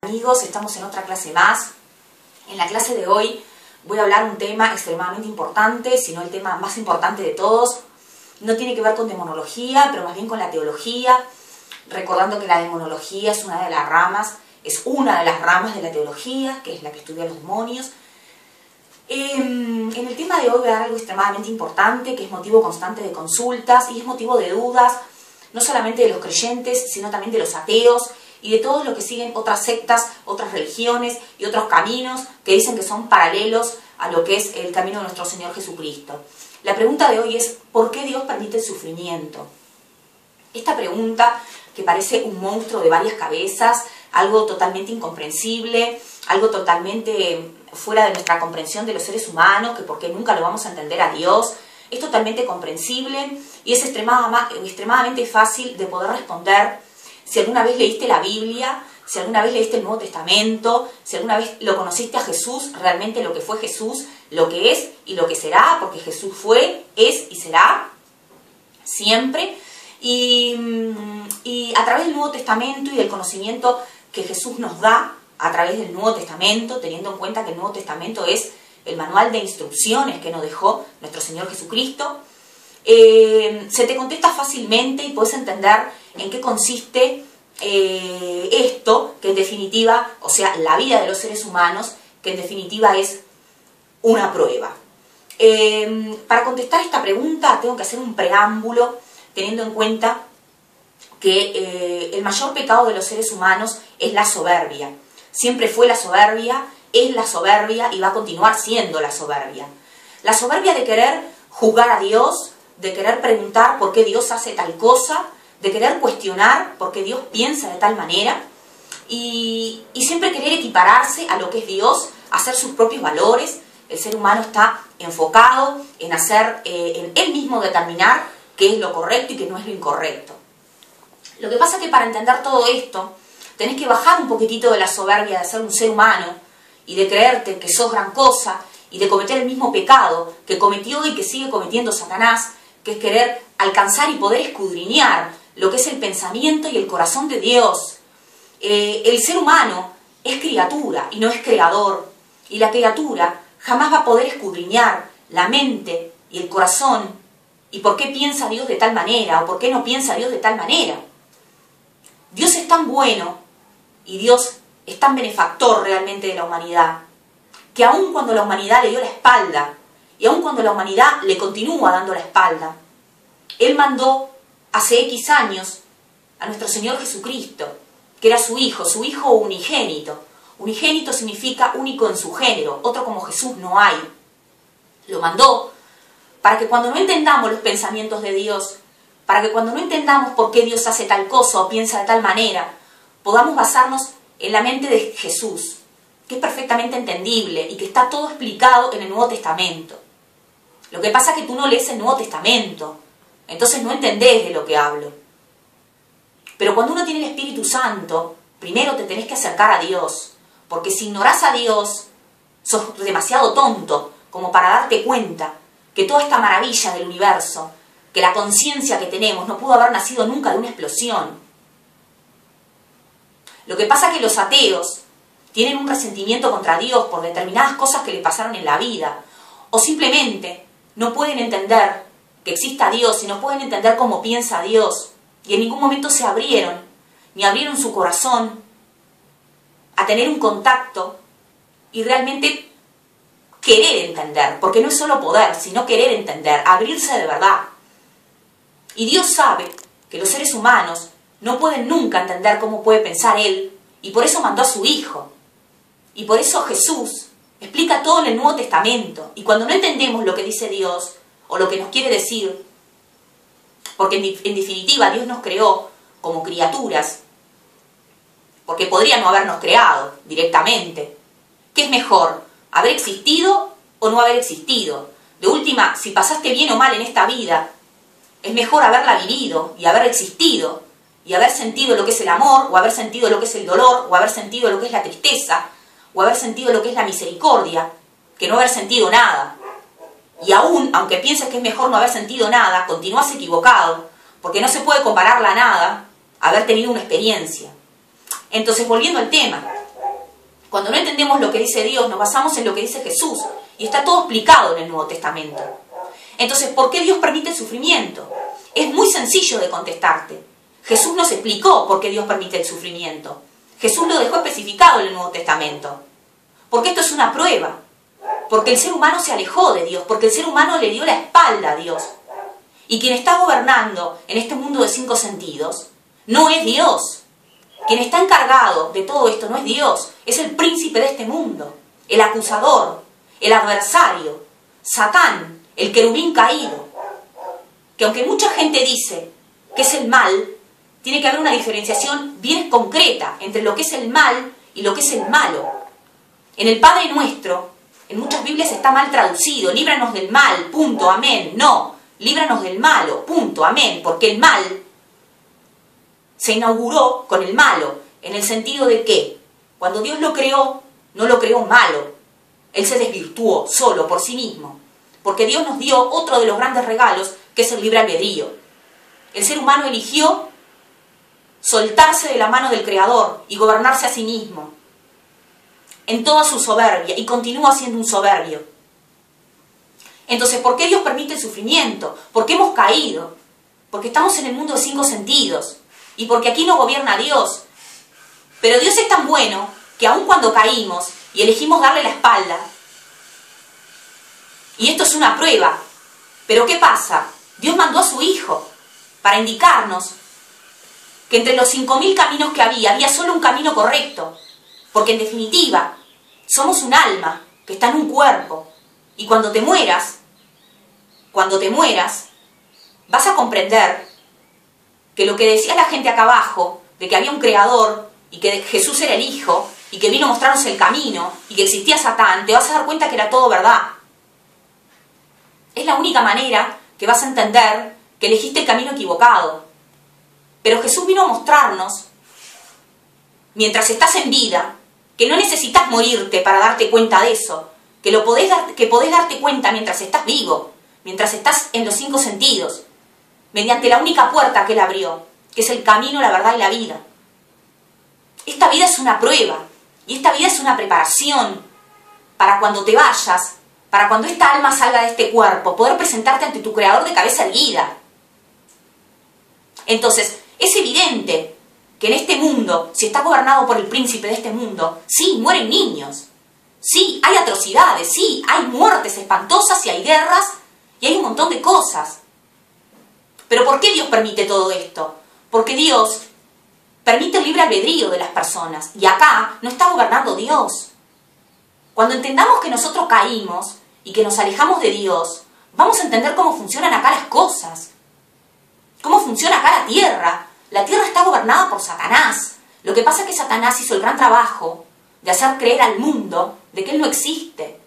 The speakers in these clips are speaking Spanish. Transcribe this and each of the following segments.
amigos? Estamos en otra clase más. En la clase de hoy voy a hablar un tema extremadamente importante, si no el tema más importante de todos. No tiene que ver con demonología, pero más bien con la teología, recordando que la demonología es una de las ramas de la teología, que es la que estudia los demonios. En el tema de hoy voy a dar algo extremadamente importante, que es motivo constante de consultas y es motivo de dudas, no solamente de los creyentes, sino también de los ateos y de todos los que siguen otras sectas, otras religiones y otros caminos que dicen que son paralelos a lo que es el camino de nuestro Señor Jesucristo. La pregunta de hoy es, ¿por qué Dios permite el sufrimiento? Esta pregunta, que parece un monstruo de varias cabezas, algo totalmente incomprensible, algo totalmente fuera de nuestra comprensión de los seres humanos, que porque nunca lo vamos a entender a Dios, es totalmente comprensible y es extremadamente fácil de poder responder si alguna vez leíste la Biblia, si alguna vez leíste el Nuevo Testamento, si alguna vez lo conociste a Jesús, realmente lo que fue Jesús, lo que es y lo que será, porque Jesús fue, es y será siempre. Y a través del Nuevo Testamento y del conocimiento que Jesús nos da a través del Nuevo Testamento, teniendo en cuenta que el Nuevo Testamento es el manual de instrucciones que nos dejó nuestro Señor Jesucristo, se te contesta fácilmente y puedes entender en qué consiste esto, que en definitiva, o sea, la vida de los seres humanos, que en definitiva es una prueba. Para contestar esta pregunta tengo que hacer un preámbulo, teniendo en cuenta que el mayor pecado de los seres humanos es la soberbia. Siempre fue la soberbia, es la soberbia y va a continuar siendo la soberbia. La soberbia de querer juzgar a Dios, de querer preguntar por qué Dios hace tal cosa, de querer cuestionar por qué Dios piensa de tal manera y siempre querer equipararse a lo que es Dios, hacer sus propios valores. El ser humano está enfocado en en él mismo determinar qué es lo correcto y qué no es lo incorrecto. Lo que pasa es que para entender todo esto tenés que bajar un poquitito de la soberbia de ser un ser humano y de creerte que sos gran cosa y de cometer el mismo pecado que cometió y que sigue cometiendo Satanás, que es querer alcanzar y poder escudriñar lo que es el pensamiento y el corazón de Dios. El ser humano es criatura y no es creador, y la criatura jamás va a poder escudriñar la mente y el corazón y por qué piensa Dios de tal manera o por qué no piensa Dios de tal manera. Dios es tan bueno y Dios es tan benefactor realmente de la humanidad, que aun cuando la humanidad le dio la espalda, y aun cuando la humanidad le continúa dando la espalda, Él mandó hace X años a nuestro Señor Jesucristo, que era su Hijo unigénito. Unigénito significa único en su género, otro como Jesús no hay. Lo mandó para que cuando no entendamos los pensamientos de Dios, para que cuando no entendamos por qué Dios hace tal cosa o piensa de tal manera, podamos basarnos en la mente de Jesús, que es perfectamente entendible y que está todo explicado en el Nuevo Testamento. Lo que pasa es que tú no lees el Nuevo Testamento, entonces no entendés de lo que hablo. Pero cuando uno tiene el Espíritu Santo, primero te tenés que acercar a Dios, porque si ignorás a Dios, sos demasiado tonto como para darte cuenta que toda esta maravilla del universo, que la conciencia que tenemos no pudo haber nacido nunca de una explosión. Lo que pasa es que los ateos tienen un resentimiento contra Dios por determinadas cosas que le pasaron en la vida, o simplemente no pueden entender que exista Dios y no pueden entender cómo piensa Dios, y en ningún momento se abrieron, ni abrieron su corazón a tener un contacto y realmente querer entender, porque no es solo poder, sino querer entender, abrirse de verdad. Y Dios sabe que los seres humanos no pueden nunca entender cómo puede pensar Él, y por eso mandó a su Hijo. Y por eso Jesús explica todo en el Nuevo Testamento. Y cuando no entendemos lo que dice Dios, o lo que nos quiere decir, porque en definitiva Dios nos creó como criaturas, porque podría no habernos creado directamente. ¿Qué es mejor? ¿Haber existido o no haber existido? De última, si pasaste bien o mal en esta vida, es mejor haberla vivido y haber existido y haber sentido lo que es el amor, o haber sentido lo que es el dolor, o haber sentido lo que es la tristeza, o haber sentido lo que es la misericordia, que no haber sentido nada. Y aún, aunque pienses que es mejor no haber sentido nada, continúas equivocado, porque no se puede comparar la nada a haber tenido una experiencia. Entonces, volviendo al tema, Cuando no entendemos lo que dice Dios, nos basamos en lo que dice Jesús. Y está todo explicado en el Nuevo Testamento. Entonces, ¿por qué Dios permite el sufrimiento? Es muy sencillo de contestarte. Jesús nos explicó por qué Dios permite el sufrimiento. Jesús lo dejó especificado en el Nuevo Testamento. Porque esto es una prueba. Porque el ser humano se alejó de Dios. Porque el ser humano le dio la espalda a Dios. Y quien está gobernando en este mundo de 5 sentidos no es Dios. Quien está encargado de todo esto no es Dios. Es el príncipe de este mundo. El acusador. El adversario. Satán. El querubín caído. Que aunque mucha gente dice que es el mal, tiene que haber una diferenciación bien concreta entre lo que es el mal y lo que es el malo. En el Padre Nuestro, en muchas Biblias está mal traducido, líbranos del mal, punto, amén. No, líbranos del malo, punto, amén, porque el mal se inauguró con el malo, en el sentido de que cuando Dios lo creó, no lo creó malo. Él se desvirtuó solo por sí mismo, porque Dios nos dio otro de los grandes regalos, que es el libre albedrío. El ser humano eligió soltarse de la mano del Creador y gobernarse a sí mismo, en toda su soberbia, y continúa siendo un soberbio. Entonces, ¿por qué Dios permite el sufrimiento? Porque hemos caído, porque estamos en el mundo de 5 sentidos, y porque aquí no gobierna Dios. Pero Dios es tan bueno que aun cuando caímos y elegimos darle la espalda, y esto es una prueba, pero ¿qué pasa? Dios mandó a su Hijo para indicarnos que entre los 5.000 caminos que había solo un camino correcto, porque en definitiva somos un alma que está en un cuerpo, y cuando te mueras, vas a comprender que lo que decía la gente acá abajo, de que había un creador, y que Jesús era el Hijo, y que vino a mostrarnos el camino, y que existía Satán, te vas a dar cuenta que era todo verdad. Es la única manera que vas a entender que elegiste el camino equivocado. Pero Jesús vino a mostrarnos, mientras estás en vida, que no necesitas morirte para darte cuenta de eso, que podés darte cuenta mientras estás vivo, mientras estás en los 5 sentidos, mediante la única puerta que Él abrió, que es el camino, la verdad y la vida. Esta vida es una prueba, y esta vida es una preparación para cuando te vayas, para cuando esta alma salga de este cuerpo, poder presentarte ante tu Creador de cabeza erguida. Entonces, es evidente que en este mundo, si está gobernado por el príncipe de este mundo, sí, mueren niños, sí, hay atrocidades, sí, hay muertes espantosas y hay guerras y hay un montón de cosas. Pero ¿por qué Dios permite todo esto? Porque Dios permite el libre albedrío de las personas, y acá no está gobernando Dios. Cuando entendamos que nosotros caímos y que nos alejamos de Dios, vamos a entender cómo funcionan acá las cosas, cómo funciona acá la tierra. La tierra está gobernada por Satanás. Lo que pasa es que Satanás hizo el gran trabajo de hacer creer al mundo de que Él no existe.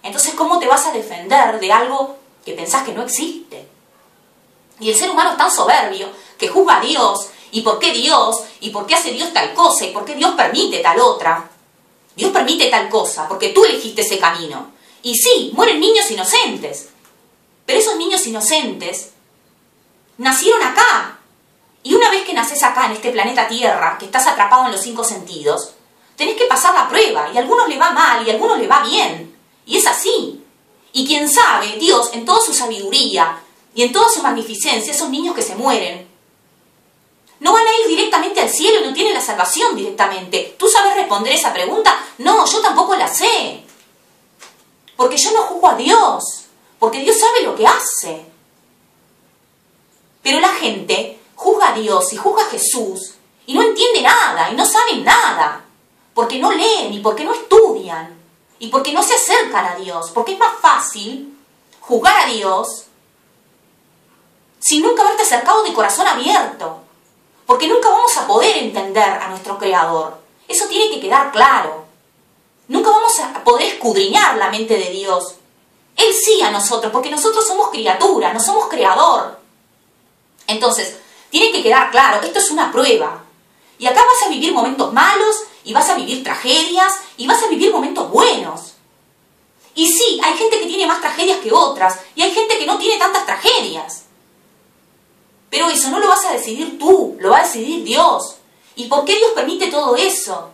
Entonces, ¿cómo te vas a defender de algo que pensás que no existe? Y el ser humano es tan soberbio que juzga a Dios, y por qué Dios, y por qué hace Dios tal cosa, y por qué Dios permite tal otra. Dios permite tal cosa porque tú elegiste ese camino. Y sí, mueren niños inocentes, pero esos niños inocentes nacieron acá. Y una vez que naces acá en este planeta Tierra, que estás atrapado en los 5 sentidos, tenés que pasar la prueba, y a algunos le va mal y a algunos le va bien. Y es así. Y quién sabe, Dios, en toda su sabiduría y en toda su magnificencia, esos niños que se mueren, no van a ir directamente al cielo y no tienen la salvación directamente. ¿Tú sabes responder esa pregunta? No, yo tampoco la sé. Porque yo no juzgo a Dios. Porque Dios sabe lo que hace. Pero la gente juzga a Dios y juzga a Jesús y no entiende nada y no saben nada. Porque no leen y porque no estudian. Y porque no se acercan a Dios. Porque es más fácil juzgar a Dios sin nunca haberte acercado de corazón abierto. Porque nunca vamos a poder entender a nuestro Creador. Eso tiene que quedar claro. Nunca vamos a poder escudriñar la mente de Dios. Él sí a nosotros, porque nosotros somos criatura, no somos creador. Entonces, tiene que quedar claro, esto es una prueba. Y acá vas a vivir momentos malos, y vas a vivir tragedias, y vas a vivir momentos buenos. Y sí, hay gente que tiene más tragedias que otras, y hay gente que no tiene tantas tragedias. Pero eso no lo vas a decidir tú, lo va a decidir Dios. ¿Y por qué Dios permite todo eso?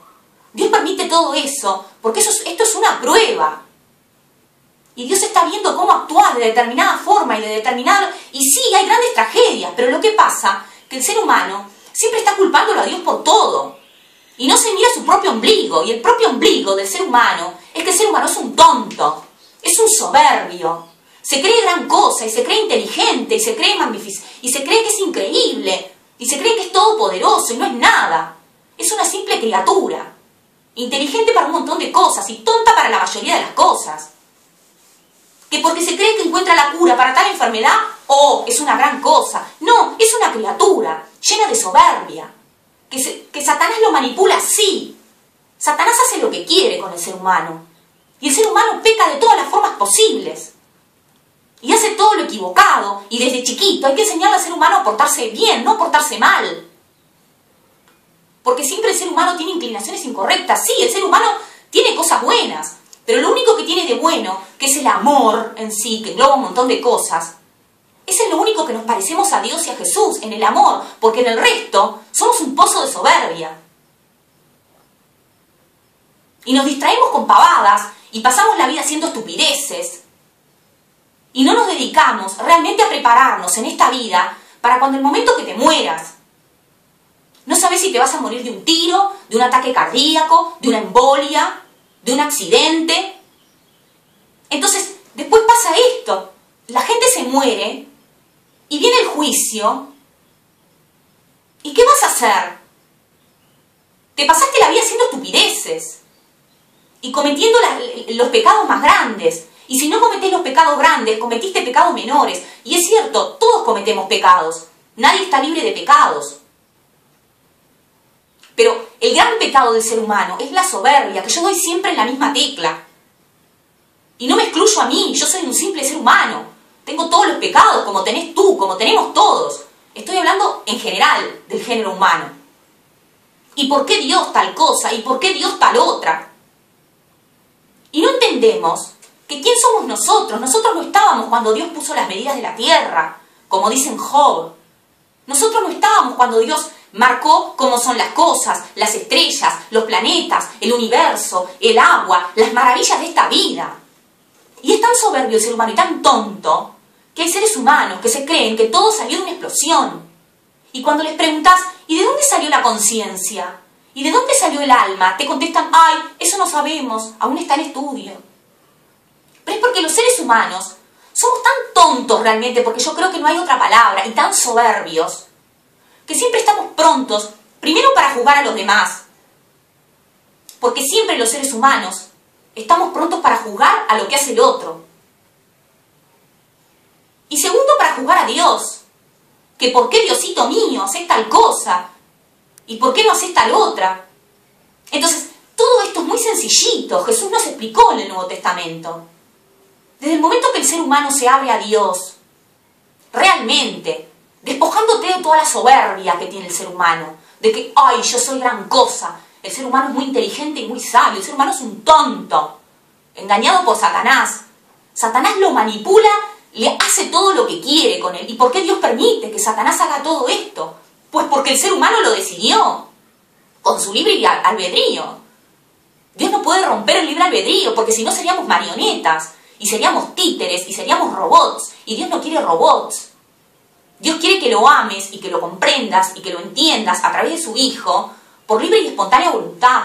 Dios permite todo eso porque esto es una prueba. Y Dios está viendo cómo actuar de determinada forma y de determinada... Y sí, hay grandes tragedias, pero lo que pasa es que el ser humano siempre está culpándolo a Dios por todo. Y no se mira su propio ombligo. Y el propio ombligo del ser humano es que el ser humano es un tonto, es un soberbio. Se cree gran cosa y se cree inteligente y se cree magnífico y se cree que es increíble y se cree que es todopoderoso y no es nada. Es una simple criatura, inteligente para un montón de cosas y tonta para la mayoría de las cosas. Que porque se cree que encuentra la cura para tal enfermedad, es una gran cosa. No, es una criatura llena de soberbia. Que Satanás lo manipula así. Satanás hace lo que quiere con el ser humano. Y el ser humano peca de todas las formas posibles. Y hace todo lo equivocado. Y desde chiquito hay que enseñarle al ser humano a portarse bien, no a portarse mal. Porque siempre el ser humano tiene inclinaciones incorrectas. Sí, el ser humano tiene cosas buenas. Pero lo único que tiene de bueno, que es el amor en sí, que engloba un montón de cosas, es lo único que nos parecemos a Dios y a Jesús, en el amor, porque en el resto somos un pozo de soberbia. Y nos distraemos con pavadas y pasamos la vida haciendo estupideces. Y no nos dedicamos realmente a prepararnos en esta vida para cuando el momento que te mueras. No sabes si te vas a morir de un tiro, de un ataque cardíaco, de una embolia, de un accidente. Entonces, después pasa esto. La gente se muere y viene el juicio. ¿Y qué vas a hacer? Te pasaste la vida haciendo estupideces y cometiendo los pecados más grandes. Y si no cometés los pecados grandes, cometiste pecados menores. Y es cierto, todos cometemos pecados. Nadie está libre de pecados. Pero el gran pecado del ser humano es la soberbia, que yo doy siempre en la misma tecla. Y no me excluyo a mí, yo soy un simple ser humano. Tengo todos los pecados, como tenés tú, como tenemos todos. Estoy hablando en general del género humano. ¿Y por qué Dios tal cosa? ¿Y por qué Dios tal otra? Y no entendemos que ¿quién somos nosotros? Nosotros no estábamos cuando Dios puso las medidas de la tierra, como dicen Job. Nosotros no estábamos cuando Dios marcó cómo son las cosas, las estrellas, los planetas, el universo, el agua, las maravillas de esta vida. Y es tan soberbio el ser humano y tan tonto que hay seres humanos que se creen que todo salió de una explosión. Y cuando les preguntas, ¿y de dónde salió la conciencia? ¿Y de dónde salió el alma? Te contestan, ¡ay, eso no sabemos, aún está en estudio! Pero es porque los seres humanos somos tan tontos realmente, porque yo creo que no hay otra palabra, y tan soberbios, que siempre estamos prontos, primero para juzgar a los demás, porque siempre los seres humanos estamos prontos para juzgar a lo que hace el otro. Y segundo, para juzgar a Dios, que por qué Diosito mío haces tal cosa, y por qué no haces tal otra. Entonces, todo esto es muy sencillito, Jesús nos explicó en el Nuevo Testamento. Desde el momento que el ser humano se abre a Dios, realmente, despojándote de toda la soberbia que tiene el ser humano, de que, ¡ay, yo soy gran cosa! El ser humano es muy inteligente y muy sabio, el ser humano es un tonto, engañado por Satanás. Satanás lo manipula, le hace todo lo que quiere con él. ¿Y por qué Dios permite que Satanás haga todo esto? Pues porque el ser humano lo decidió, con su libre albedrío. Dios no puede romper el libre albedrío, porque si no seríamos marionetas, y seríamos títeres, y seríamos robots, y Dios no quiere robots. Dios quiere que lo ames, y que lo comprendas, y que lo entiendas a través de su Hijo, por libre y espontánea voluntad.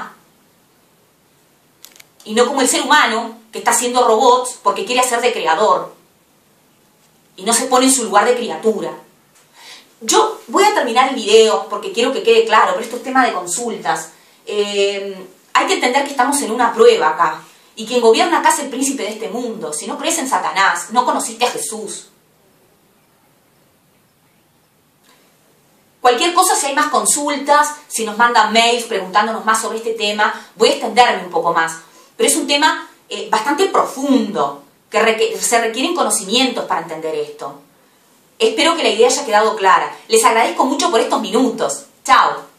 Y no como el ser humano, que está haciendo robots porque quiere hacer de creador, y no se pone en su lugar de criatura. Yo voy a terminar el video, porque quiero que quede claro, pero esto es tema de consultas. Hay que entender que estamos en una prueba acá. Y quien gobierna acá es el príncipe de este mundo. Si no crees en Satanás, no conociste a Jesús. Cualquier cosa, si hay más consultas, si nos mandan mails preguntándonos más sobre este tema, voy a extenderme un poco más. Pero es un tema bastante profundo, que se requieren conocimientos para entender esto. Espero que la idea haya quedado clara. Les agradezco mucho por estos minutos. Chao.